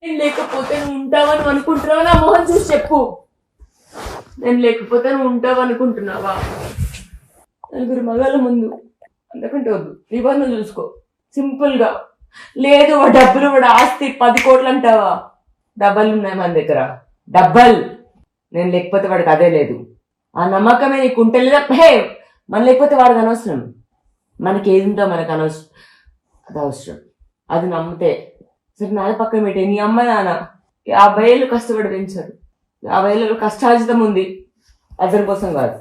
నేను లేకపోతే నువ్వు ఉంటావని అనుకుంటున్నావా? నా మొహం చూసి చెప్పు. నేను లేకపోతే నువ్వు ఉంటావు అనుకుంటున్నావా? నలుగురు మగాళ్ళ ముందు అందుకంటే వద్దు, నిబంధన చూసుకో సింపుల్ గా. లేదు వాడు డబ్బులు, వాడు ఆస్తి 10 కోట్లు అంటావా? డబ్బలు ఉన్నాయి మన దగ్గర, డబ్బల్. నేను లేకపోతే వాడికి అదే లేదు. ఆ నమ్మకమే నీకు ఉంటే లేదా? హే, మన లేకపోతే వాడికి అనవసరం. మనకి ఏది ఉందో మనకు అనవసరం, అది అవసరం. అది నమ్మితే సరే. నాది పక్కన పెట్టే, నీ అమ్మ నాన్న 50 ఏళ్ళు కష్టపడి పెంచారు. 50 ఏళ్ళు కష్టార్జితం ఉంది, అతని కోసం కాదు.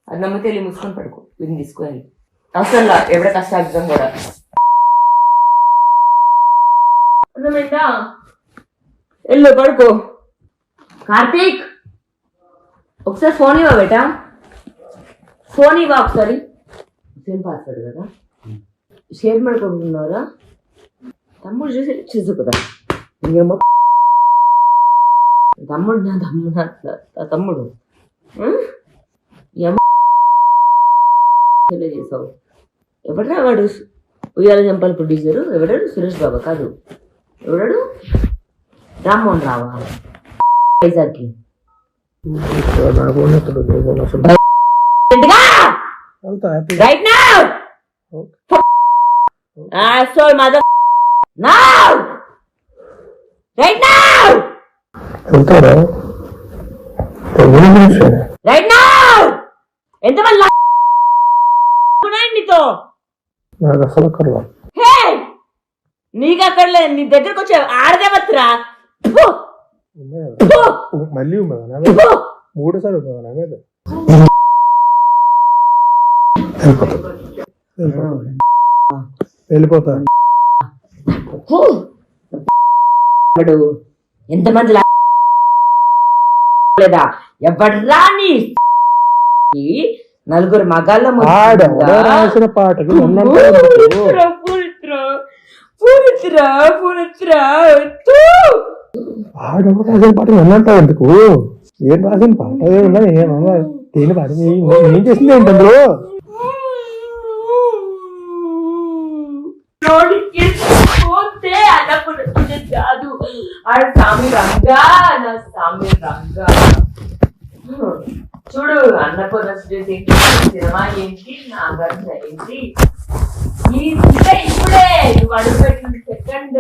అది నమ్మితే వెళ్ళి మూసుకొని పడుకో, వీడిని తీసుకొని అవసరం లా ఎవడ కష్టార్జితం కూడా. అర్థమైందా? వెళ్ళు పడుకో. కార్తీక్ ఒకసారి ఫోన్ ఇవ్వ బేటా, ఫోన్ ఇవ్వ ఒకసారి. సేమ్ పాస్వర్డ్ కదా, షేర్ ಮಾಡ್ಕೊಂಡ್న్నారా? తమ్ముడు చూసి చూసు కదా, తమ్ముడు నా తమ్ముడు చేసావు. ఎవడరా వాడు? ఉయ్యాల జంపాల ప్రొడ్యూసరు ఎవడాడు? సురేష్ బాబా కాదు, ఎవడాడు? రామ్మోహన్ రావా? వైజాగ్కి right now. Asshole mother. Now! Right now! Right now! ఎంతమంది నీతో? నాకు అసలు అక్కర్లా. హే, నీకు అక్కర్లేదు. నీ దగ్గరకు వచ్చే ఆడదేవత్రా. మళ్ళీ ఉన్నదా? 3 సార్లు ఉన్నదా నా మీద? వెళ్ళిపోతా. ఎంతమంది లేదా? ఎవడ్రా నీ? నలుగురు మగాళ్ళ రాసిన పాటకి రాసిన పాట ఎన్నంటావు ఎందుకు? ఏం రాసిన పాట ఏమన్నా దేని పాట ఏం చేసింది ఏంటి అందులో? కాదు ఆడ సామి రంగా, నా సామి రంగా. చూడు, అన్నపూర్ణ సినిమా ఏంటి, నాగార్జున ఏంటి, ఇప్పుడే నువ్వు అడుగుపెట్టిన సెకండ్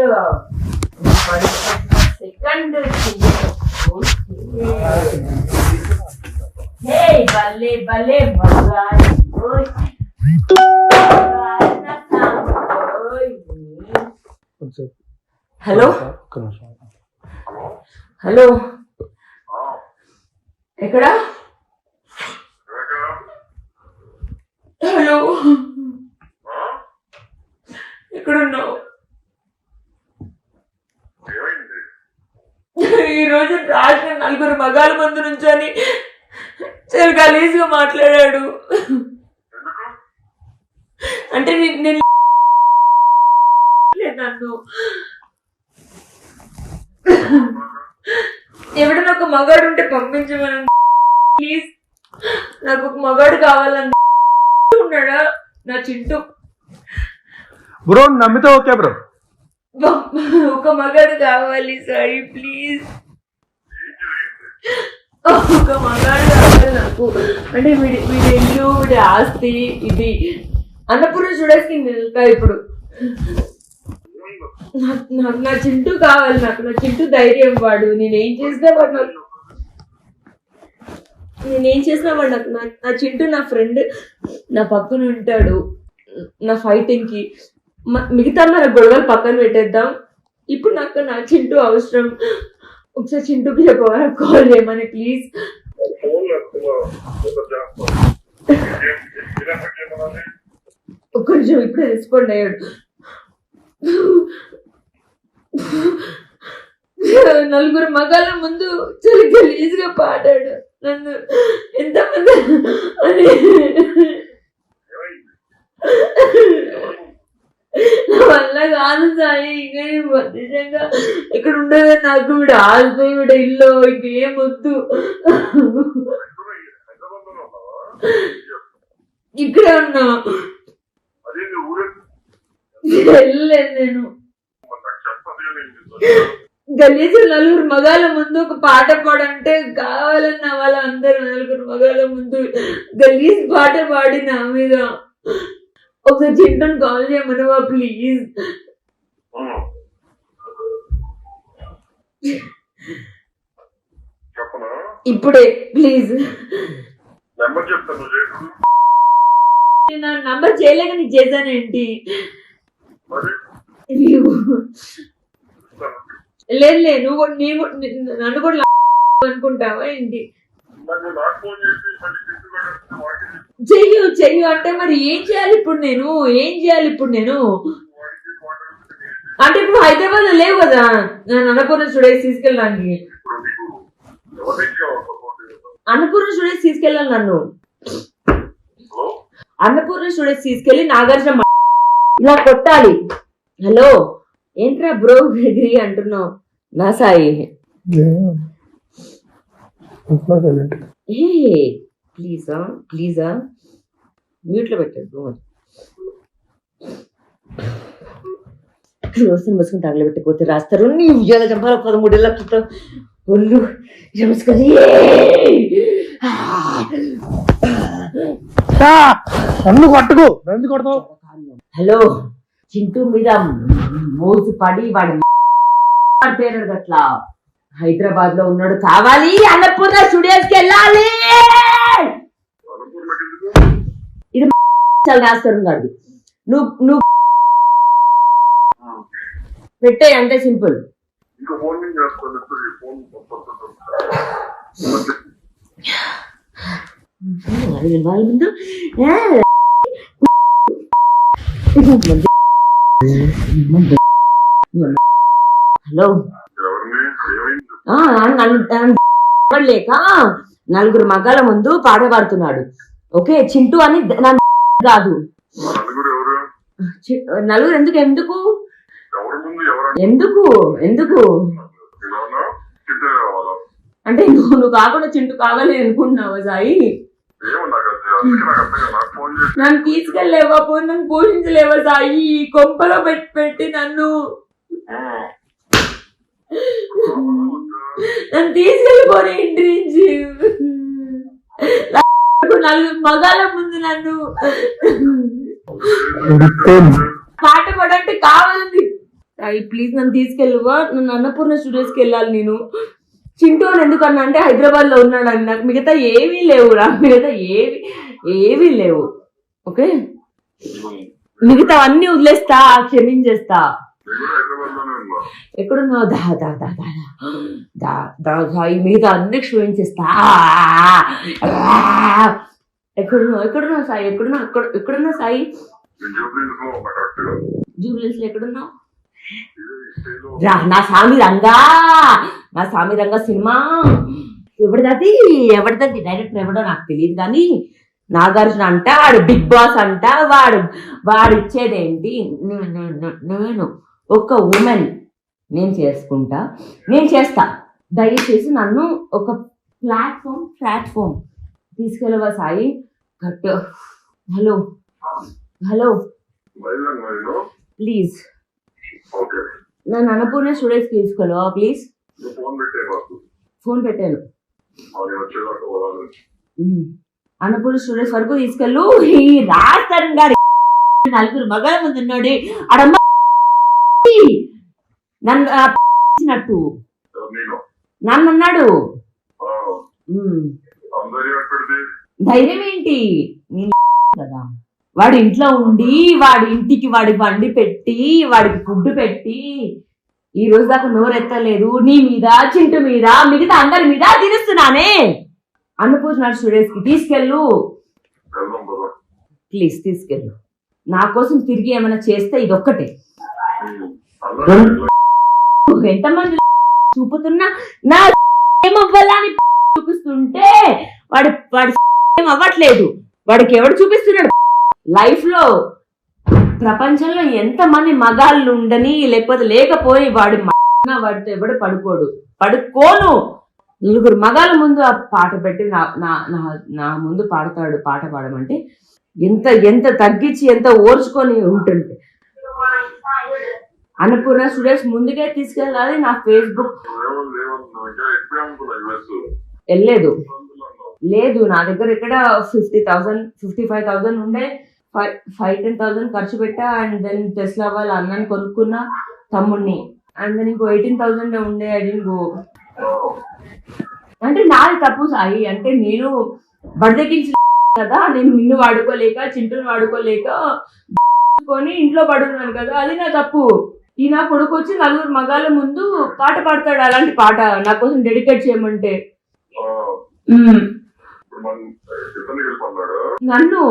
భలే భలే మగాయి. హలో హలో, ఎక్కడా? హలో, ఎక్కడున్నావు? ఈరోజు రాజు నలుగురు మగాళ్ళ ముందు నుంచొని చాలా గలీజ్గా మాట్లాడాడు. అంటే నేను నన్ను ఎవడన్నా ఒక మగాడు ఉంటే పంపించమని ప్లీజ్. నాకు ఒక మగాడు కావాలని ఉన్నాడా నా చింటూ. బ్రో నమ్మితే ఓకే బ్రో, ఒక మగాడు కావాలి సాయి ప్లీజ్. ఒక మగాడు కావాలి నాకు. అంటే వీడి ఇల్లు, వీడి ఆస్తి, ఇది అన్నపూర్ణ చూడేసి వెళ్తా ఇప్పుడు. నాకు నా చింటూ కావాలి, నాకు నా చింటూ ధైర్యం. వాడు నేనేం చేసినా వాడు నాకు నా చింటూ నా ఫ్రెండ్, నా పక్కన ఉంటాడు నా ఫైటింగ్ కి. మిగతా మన గొడవలు పక్కన పెట్టేద్దాం. ఇప్పుడు నాకు నా చింటూ అవసరం. ఒకసారి చింటూకి చెప్పవా కాల్ చేయమని ప్లీజ్. ఒక్క నిమిషం, ఇప్పుడే రెస్పాండ్ అయ్యాడు. నలుగురు మగాళ్ళ ముందు చాలా గలీజ్గా పాడాడు. నన్ను ఎంతమంది అని నా వల్ల కాదు సాయి. ఇంకా నిజంగా ఇక్కడ ఉండదు నాకు. వీడు ఆల్పోయి వీడు ఇల్లు ఇంకేం వద్దు. ఇక్కడే ఉన్నా, వెళ్ళలేదు నేను. గలీజు నలుగురు మగాళ్ళ ముందు ఒక పాట పాడంటే కావాలన్న వాళ్ళందరూ నలుగురు మగాళ్ళ ముందు గలీజ్ పాట పాడి నా మీద. ఒకసారి చింటను కాల్ చేయమనవా ప్లీజ్? ఇప్పుడే ప్లీజ్. నా నంబర్ చేయలేక నీకు చేశానేంటి? లేదు నువ్వు నన్ను కూడా అనుకుంటావా ఏంటి? చెయ్యు అంటే మరి ఏం చేయాలి ఇప్పుడు నేను? అంటే ఇప్పుడు హైదరాబాద్ లో లేవు కదా నేను అన్నపూర్ణ స్టూడియోస్ తీసుకెళ్ళడానికి. అన్నపూర్ణ స్టూడియోస్ తీసుకెళ్ళాలి నన్ను. అన్నపూర్ణ స్టూడియోస్ తీసుకెళ్ళి నాగార్జున ఇలా కొట్టాలి. హలో ఏంట్రా బ్రో డిగ్రీ అంటున్నావు? నా సాయి ప్లీజా మ్యూట్ లో పెట్టాడు. రోజులు మసుకుని తగలబెట్టకపోతే రాస్తారు. నీ ఉద్యోగ చంపాల 13 లక్షలతో ఒళ్ళు నమస్కరి. హలో చింటూ మీద మోసు పడి వాడి పేరు అట్లా హైదరాబాద్ లో ఉన్నాడు. కావాలి అన్నపూర్ణ స్టూడియోస్ కి వెళ్ళాలి. ఇది రాస్తారు కాదు. నువ్వు పెట్టే అంతే సింపుల్. వాళ్ళ ముందు హలో లేక నలుగురు మగాళ్ళ ముందు పాట పాడుతున్నాడు. ఓకే చింటూ అని కాదు. నలుగురు ఎందుకు ఎందుకు ఎందుకు ఎందుకు అంటే నువ్వు కాకుండా చింటూ కావాలి అనుకుంటున్నావా సాయి? నన్ను తీసుకెళ్ళలేవా? నన్ను పోషించలేవా సాయి? కొంపలో పెట్టి నన్ను తీసుకెళ్ళిపోయి ఇంటి నుంచి నలుగురు మగాళ్ళ ముందు నన్ను పాట పాడంటే కావాలండి సాయి. ప్లీజ్ నన్ను తీసుకెళ్ళవా? నన్ను అన్నపూర్ణ స్టూడియోస్కి వెళ్ళాలి నేను. చింటూ అని ఎందుకన్నా అంటే హైదరాబాద్ లో ఉన్నాడు అని. నాకు మిగతా ఏమీ లేవు మిగతా ఏవీ లేవు. ఓకే మిగతా అన్ని వదిలేస్తా, క్షమించేస్తా. ఎక్కడున్నావు? మిగతా అన్ని క్షమించేస్తా. ఎక్కడున్నావు సాయి? ఎక్కడున్నావు సాయి? జూబ్లీస్ లో ఎక్కడున్నావు? నా స్వామి రంగా సినిమా ఎవరిది డైరెక్టర్ ఎవడో నాకు తెలియదు కానీ నాగార్జున అంట వాడు బిగ్ బాస్ అంట. వాడు ఇచ్చేదేంటి? నేను ఒక ఉమెన్ నేను చేస్తా. దయచేసి నన్ను ఒక ప్లాట్ఫామ్ తీసుకెళ్ళవా సాయి? కట్. హలో ప్లీజ్ నన్ను అన్నపూర్ణ స్టూడియోస్ తీసుకెళ్ళవా ప్లీజ్? ఫోన్ పెట్టాను. అన్నపూర్ణ స్టూడియోస్ వరకు తీసుకెళ్ళు. ఈ రాజస్థాన్ గారి నలుగురు మగల ముందు ఉన్నాడు అడమ్మ నన్ను అన్నాడు. ధైర్యం ఏంటి కదా? వాడి ఇంట్లో ఉండి వాడి ఇంటికి వాడి బండి పెట్టి వాడికి ఫుడ్ పెట్టి ఈ రోజు దాకా నోరెత్తలేదు. నీ మీద, చింటూ మీద, మిగతా అందరి మీద తిరుస్తున్నానే. అన్నపూర్ణ స్టూడియోస్ కి తీసుకెళ్ళు ప్లీజ్, తీసుకెళ్ళు. నా కోసం తిరిగి ఏమైనా చేస్తే ఇదొక్కటే. ఎంతమంది చూపుతున్నా నా ఏమవ్వాలని చూపిస్తుంటే వాడు ఏం అవ్వట్లేదు. వాడికి ఎవడు చూపిస్తున్నాడు? లైఫ్ లో ప్రపంచంలో ఎంతమంది మగాళ్ళు ఉండని లేకపోయి వాడితో ఎవడు పడుకోను. నలుగురు మగాళ్ళ ముందు ఆ పాట పెట్టి నా ముందు పాడతాడు. పాట పాడమంటే ఎంత తగ్గించి ఎంత ఓర్చుకొని ఉంటుంటే అన్నపూర్ణ స్టూడియోస్ ముందుకే తీసుకెళ్ళాలి. నా ఫేస్బుక్ వెళ్ళలేదు. లేదు, నా దగ్గర ఇక్కడ 50,000 55,000 ఉండే. 5-10,000 ఖర్చు పెట్టా. అండ్ దెన్ టెస్లా వాళ్ళ అన్నని కొనుక్కున్నా, తమ్ముడిని. అండ్ దెన్ ఇంకో 18,000 ఉండే. అది ఇంకో అంటే నాది తప్పు సాయి. అంటే నేను బడిదెక్కించిన కదా, నేను నిన్ను వాడుకోలేక చింటూని వాడుకోలేక కొని ఇంట్లో పడున్నాను కదా, అది నా తప్పు. ఈ నా కొడుకు వచ్చి 4 మగాళ్ళ ముందు పాట పాడతాడు. అలాంటి పాట నా కోసం డెడికేట్ చేయమంటే నన్ను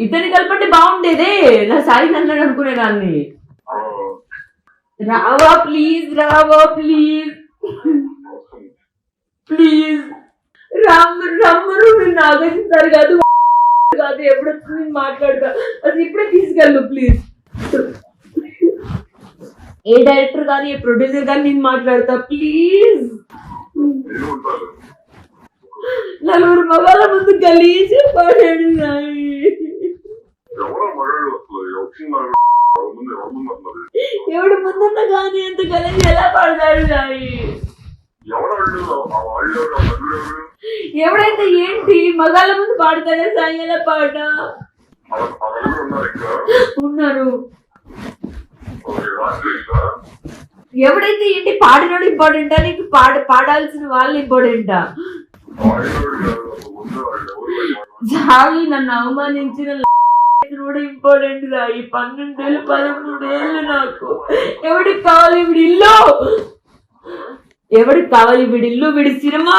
ఇద్దరిని కలపంటే బాగుండేదే. నా సాయి నన్ను అనుకునేదాన్ని. రావా ప్లీజ్, రావా ప్లీజ్ ప్లీజ్. రమ్మరు నాగేస్తారు కాదు కాదు. ఎప్పుడొచ్చి నేను మాట్లాడతా, అది ఇప్పుడే తీసుకెళ్ళు ప్లీజ్. ఏ డైరెక్టర్ కానీ ఏ ప్రొడ్యూసర్ కానీ నేను మాట్లాడతా ప్లీజ్. 4 మగాళ్ళ ముందు గలీజ్ పాడాడు సాయి. ఎవడు ముందున్నా కానీ ఎంత గలీజ్ ఎలా పాడతాడు సాయి? ఎవడైతే ఏంటి, మగాళ్ళ ముందు పాడతాడే సాయి ఎలా పాట? ఉన్నారు. ఎవడైతే ఏంటి, పాడినోడు ఇంపార్టెంటా నీకు? పాడాల్సిన వాళ్ళు ఇంపార్టెంటా? సాయి నన్ను అవమానించిన కూడా ఇంపార్టెంట్ రా. ఈ 12 ఏళ్ళు 13 ఏళ్ళు నాకు. ఎవడికి కావాలి వీడి ఇల్లు? ఎవడికి కావాలి వీడి ఇల్లు? వీడి సినిమా.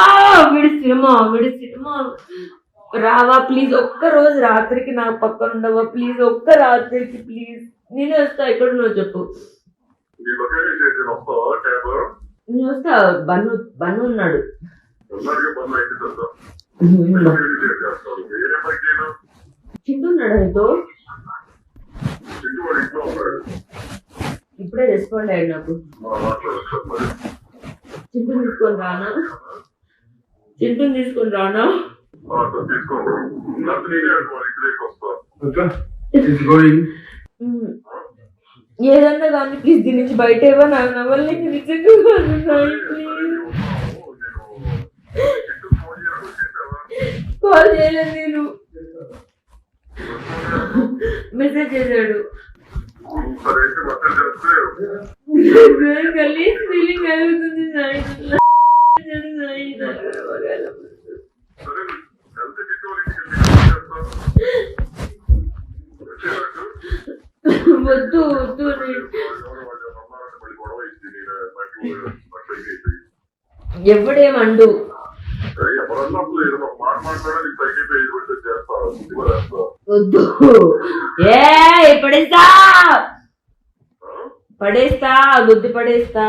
రావా ప్లీజ్. ఒక్క రోజు రాత్రికి నా పక్కన ఉండవా ప్లీజ్? ఒక్క రాత్రికి ప్లీజ్. నేను వస్తా. ఎక్కడ నువ్వు చెప్పు. నేను వస్తా. బన్ను ఉన్నాడు. చింటూ ఉన్నాడు ఆయనతో. ఇప్పుడే రెస్పాండ్ అయ్యాడు నాకు. చింటూని తీసుకొని రానా? ఏదన్నా కానీ ప్లీజ్ దీని నుంచి బయట నాకు నవ్వాలి. కాల్ చేయలేదు నేను. మెసేజ్ చేశాడు. గలీజ్ ఫీలింగ్ కలుగుతుంది సాయి. వద్దు ఎవడేమండు. వద్దు. పడేస్తా గుద్ది పడేస్తా.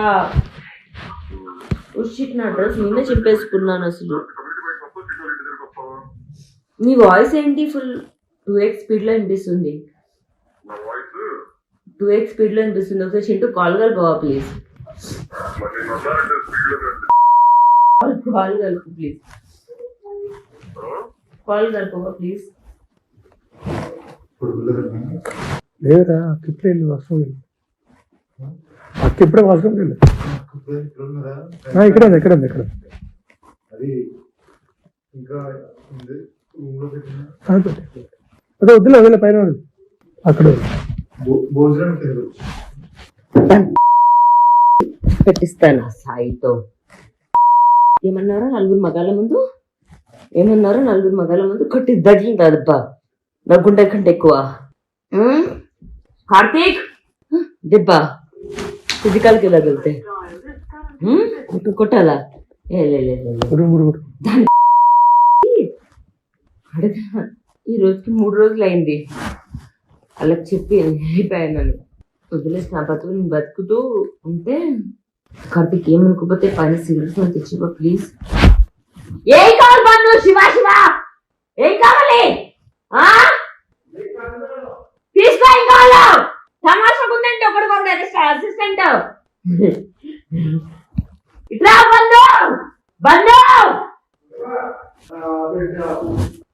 నా డ్రెస్ నిన్నే చింపేసుకున్నాను అసలు. నీ వాయిస్ ఏంటి? ఫుల్ 2x స్పీడ్ లో వినిపిస్తుంది. 2x స్పీడ్ లో వినిపిస్తుంది. ఒకసారి చింటూ కాల్ కలుపువా ప్లీజ్. కాల్ కలుపు ప్లీజ్. కాల్ కలుపువా ప్లీజ్. లేదురా ఇప్పుడే వర్షం. అక్క ఇప్పుడే వర్షం లేదు. ఇక్కడ అదే వద్దులే పైన అక్కడ పెట్టిస్తాను సాయితో. ఏమన్నారో 4 మగాళ్ళ ముందు కొట్టి దడ్లు దడబ్బా. నా గుండె కంటే ఎక్కువ. కార్తీక్ దెబ్బ ఫిజికల్ కి తగిలితే కొట్టాలా? ఈ రోజుకి 3 రోజులు అయింది. వాళ్ళకి చెప్పి వెళ్ళిపోయాను. వదిలేసి నా బతుకు నేను బతుకుతూ ఉంటే కార్తీక్ ఏమనుకోపోతే పైన సిగరెట్స్ అని తెచ్చిపో ప్లీజ్. ఏం కావాలి పన్ను? శివ ఏం కావాలి? తీసుకో. ఏం కావాలో తమాషా ఉందంటే ఒకటి అసిస్టెంట్. ఇట్లా బంధు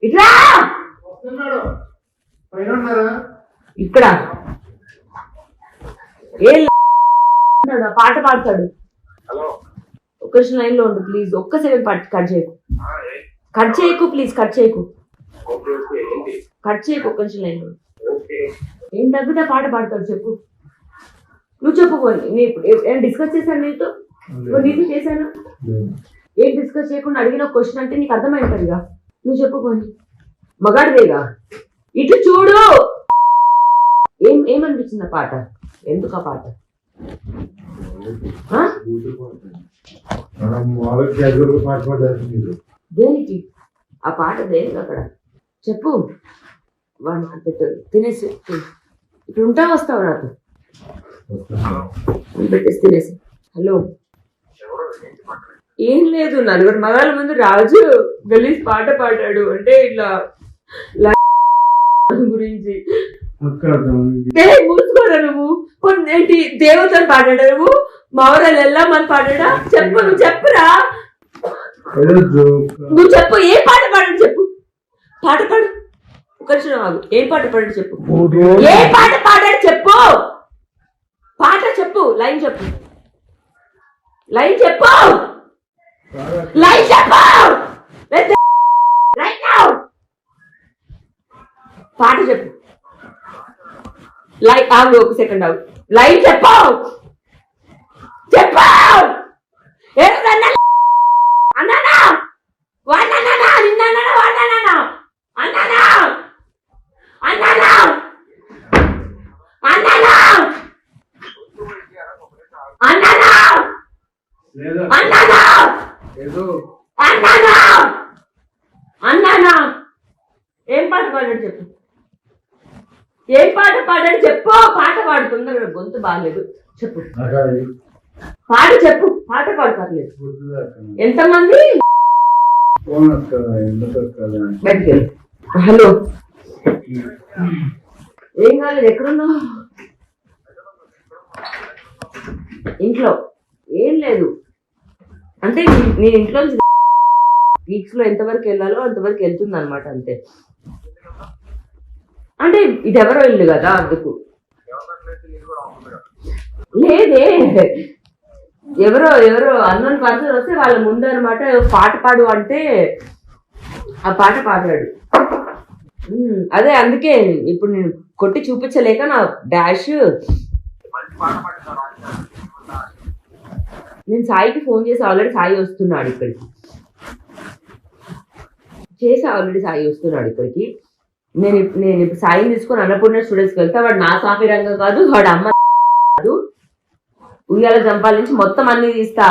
ఇట్లా ఇక్కడ పాడతాడు. ఒక్క నిమిషం లైన్ లో ఉండు ప్లీజ్. ఒక్క సెకండ్ కట్ చేయకు, కట్ చేయకు ప్లీజ్, కట్ చేయకు, కట్ చేయకు. ఒక్క నిమిషం లైన్ లో ఏం తగ్గితే పాట పాడతాడు చెప్పు. నువ్వు చెప్పు పోనీ. నేను ఇప్పుడు ఏం డిస్కస్ చేశాను నీతో? నీతో చేశాను? ఏం డిస్కస్ చేయకుండా అడిగిన క్వశ్చన్ అంటే నీకు అర్థమైంటదిగా. నువ్వు చెప్పు పోనీ. మగాడిదేగా. ఇటు చూడు. ఏమనిపించింది ఆ పాట? ఎందుకు ఆ పాట? దేనికి ఆ పాట? దేనికి అక్కడ చెప్పు. వాడిని పెట్టు, తినేసి. ఇప్పుడు ఉంటా వస్తావు నాతో? పెట్టేసి తినేసి. హలో, ఏం లేదు, నలుగురు మగాళ్ళ ముందు రాజు గలీజ్ పాట పాడాడు అంటే ఇట్లా గురించి. మూసుకోరా నువ్వు. ఏంటి దేవతను పాడాడా నువ్వు? మావరాలు వెళ్ళామని పాడాడా? చెప్పు, నువ్వు చెప్పురా. నువ్వు చెప్పు, ఏ పాట పాడాడు చెప్పు. పాట పాడు. ఒక నిమిషం ఆగు. ఏం పాట పాడాడు చెప్పు. ఏ పాట పాడాడు చెప్పు. పాట చెప్పు. లైన్ చెప్పు. లైన్ చెప్పు. లైన్ చెప్పు. రైట్ నౌ పాట చెప్పు. లైన్ ఆగు, ఒక సెకండ్ ఆగు. లైన్ చెప్పు. చెప్పు. అన్నానా వాడినా నిన్న వాడినా అన్నానా అన్నానా అన్నానా అన్నానా అన్నానా అన్నానా అన్నానా. ఏం పాట పాడాడు చెప్పు. ఏం పాట పాడాడు చెప్పు. పాట పాడుతుందా? గొంతు బాగాలేదు చెప్పు. పాట చెప్పు. పాట పాడతారు. ఎంతమంది? హలో, ఏం కాలేదు. ఎక్కడున్నావు? ఇంట్లో. ఏం లేదు అంటే నేను ఇంట్లో వీక్స్ లో ఎంతవరకు వెళ్ళాలో అంతవరకు వెళ్తుంది అనమాట. అంతే. అంటే ఇది ఎవరో ఇల్లు కదా అందుకు. లేదే, ఎవరో అన్నోన్ పర్సన్ వస్తే వాళ్ళ ముందు అనమాట పాట పాడు అంటే ఆ పాట పాడాడు. అదే అందుకే ఇప్పుడు నేను కొట్టి చూపించలేక నా డాష్. నేను సాయికి ఫోన్ చేసి ఆల్రెడీ సాయి వస్తున్నాడు ఇక్కడికి. సాయి వస్తున్నాడు ఇక్కడికి. నేను ఇప్పుడు సాయిని తీసుకొని అన్నపూర్ణ స్టూడెంట్స్కి వెళ్తా. వాడు నా స్వామి రంగం కాదు, వాడు అమ్మ కాదు. ఉయ్యాల జంపాల నుంచి మొత్తం అన్ని తీస్తా.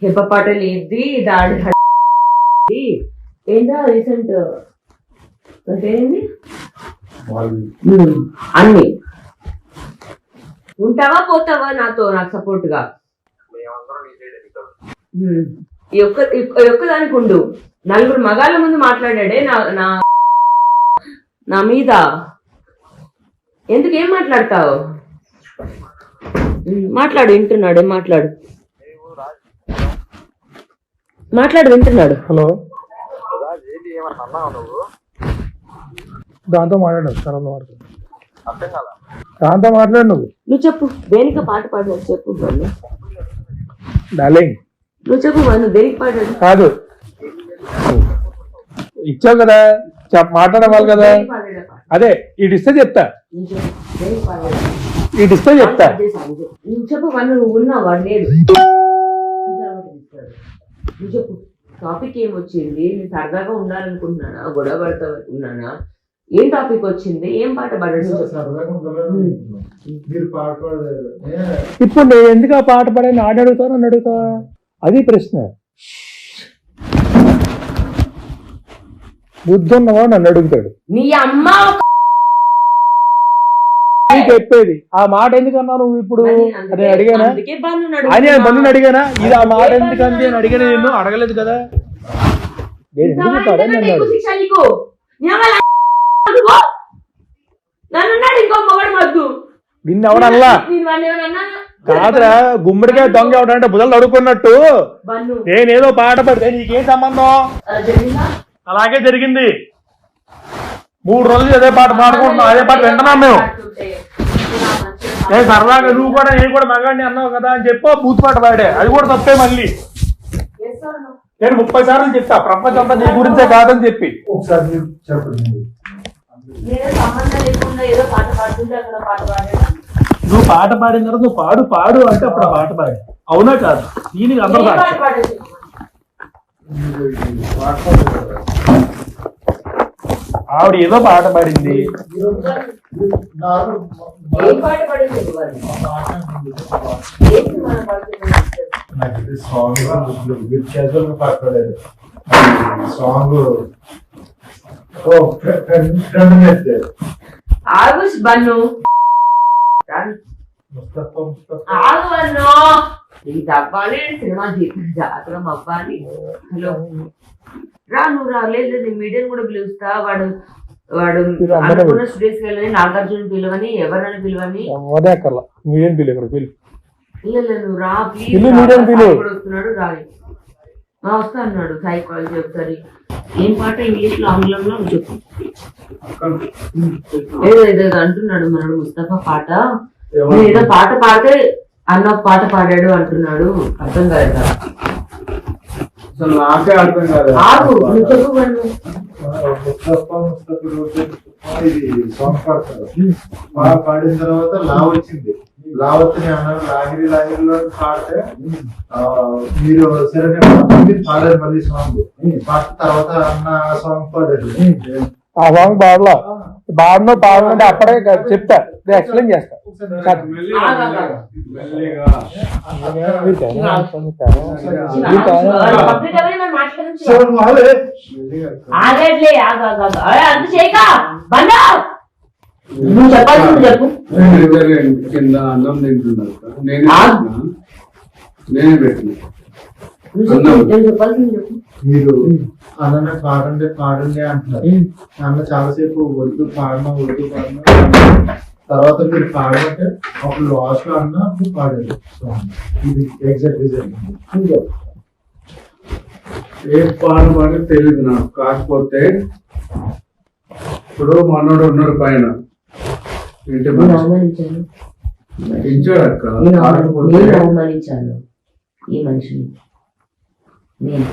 హెప్పపాటలు ఇది దాడి ఏంటో రీసెంట్ ఏంటి అన్ని. ఉంటావా పోతావా నాతో, నాకు సపోర్ట్ గా? ఈ ఒక్కదానికి ఉండు. నలుగురు మగాళ్ళ ముందు మాట్లాడాడే నా మీద. ఎందుకు? ఏం మాట్లాడతావు? మాట్లాడు, వింటున్నాడు. ఏం మాట్లాడు వింటున్నాడు. హలో, దాంతో మాట్లాడు. దాంతో మాట్లాడు. నువ్వు చెప్పు. దేనికి పాట పాడాడు చెప్పు. డార్లింగ్ నువ్వు చెప్పు. నువ్వు దేనికి పాడాడు? కాదు, ఇచ్చావు కదా, మాట్లాడవాలి కదా. అదే ఈ డిస్టే చెప్తా. నువ్వు చెప్పు. నువ్వు ఉన్నావు, వాడు లేడు. నువ్వు చెప్పు. టాపిక్ ఏమొచ్చింది? నేను సరదాగా ఉండాలనుకుంటున్నానా, గొడవ పడతానుకున్నానా? ఏం టాపిక్ వచ్చింది? ఏం పాట పాడాడు? ఇప్పుడు నేను ఎందుకు ఆ పాట పాడాను? ఆడ అడుగుతాను, నన్ను అడుగుతా. అది ప్రశ్న. బుద్ధి ఉన్నవా నన్ను అడుగుతాడు. నీ అమ్మ చెప్పేది ఆ మాట ఎందుకన్నా నువ్వు ఇప్పుడు? నేను అడిగానా? అని బంధుని అడిగానా? ఇది ఆ మాట ఎందుకంది అని అడిగాను. నేను అడగలేదు కదా. నేను ఎందుకు అన్నాడు? నిన్ను ఎవడల్లా కాదురా. గుమ్మడికాయ దొంగ ఎవడంటే బుధలు అడుక్కున్నట్టు నేనేదో పాట పడితే నీకేం సంబంధం? అలాగే జరిగింది. 3 రోజులు అదే పాట పాడుకుంటున్నాం, అదే పాట వింటున్నాం మేము. సరదాగా నువ్వు కూడా నేను కూడా మగాడిని అన్నావు కదా అని చెప్పి బూతుపాట పాడే, అది కూడా తప్పే. మళ్ళీ నేను 30 సార్లు చెప్తా ప్రపంచం అంతా నీ గురించే కాదని చెప్పి. ఒకసారి చెప్పండి. నువ్వు పాట పాడిన తర్వాత నువ్వు పాడు పాడు అంటే అప్పుడు పాట పాడు, అవునా కాదు? దీనికి అందరూ ఆవిడ ఏదో పాట పాడింది. సాంగ్ ఆగుష్ బన్ను ఇది అవ్వాలి, సినిమా జాతరం అవ్వాలి. హలో రా, నువ్వు రాలేదు, మీడియం కూడా పిలుస్తా. వాడు అనుకున్న స్టూడియోస్ కి వెళ్ళని, నాగార్జున పిలువని, ఎవరైనా పిలువని. నువ్వు రా ప్లీజ్. వస్తున్నాడు రాయి వస్తా అన్నాడు. సాయి కాల్ ఒకసారి ఏం పాట ఇంగ్లీష్ లో ఆంగ్లంలో చెప్పు. ఏదో అంటున్నాడు మనడు ముస్తఫా పాట, ఏదో పాట పాడితే అన్న పాట పాడాడు అంటున్నాడు. అర్థం కాదు అసలు నాకే అర్థం కాదు. ఆగు నువ్వు చెప్పు. ఇది సాంగ్ పాడతారు. బాగా పాడిన తర్వాత లా వచ్చింది. లా వచ్చి అన్నారు లాగిరి లాగిరిలో పాడితే మీరు సరే పాడారు. మళ్ళీ సాంగ్ పాడిన తర్వాత అన్న సాంగ్ పాడారు. ఆ సాంగ్ పాడలా, పాడమంటే అప్పుడే చెప్తా, ఎక్స్ప్లెయిన్ చేస్తా. నువ్వు చెప్పాల్సింది చెప్పు. కింద అన్నం తింటున్నారు, నేనే పెట్టిన. చెప్పాల్సింది చెప్పు. మీరు అన్న పాడండి పాడండి అంటున్నారు. అన్న చాలాసేపు వద్దు పాడమా తర్వాత మీరు పాడమంటే అప్పుడు లాస్ట్ లో అన్న అప్పుడు పాడారు. ఇది ఎగ్జాక్ట్ రిజల్ట్. ఏం పాడమని తెలియదు నాకు. కాకపోతే ఇప్పుడు మనోడు ఉన్నాడు పైన, ఇంటి ఇచ్చాడు అక్క. అవమానించాను ఈ మనిషిని నేను.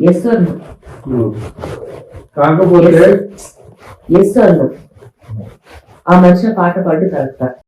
Yes sir. కాకపోతే ఎస్ సార్, ఆ మనిషి పాట పాడి కరెక్ట్.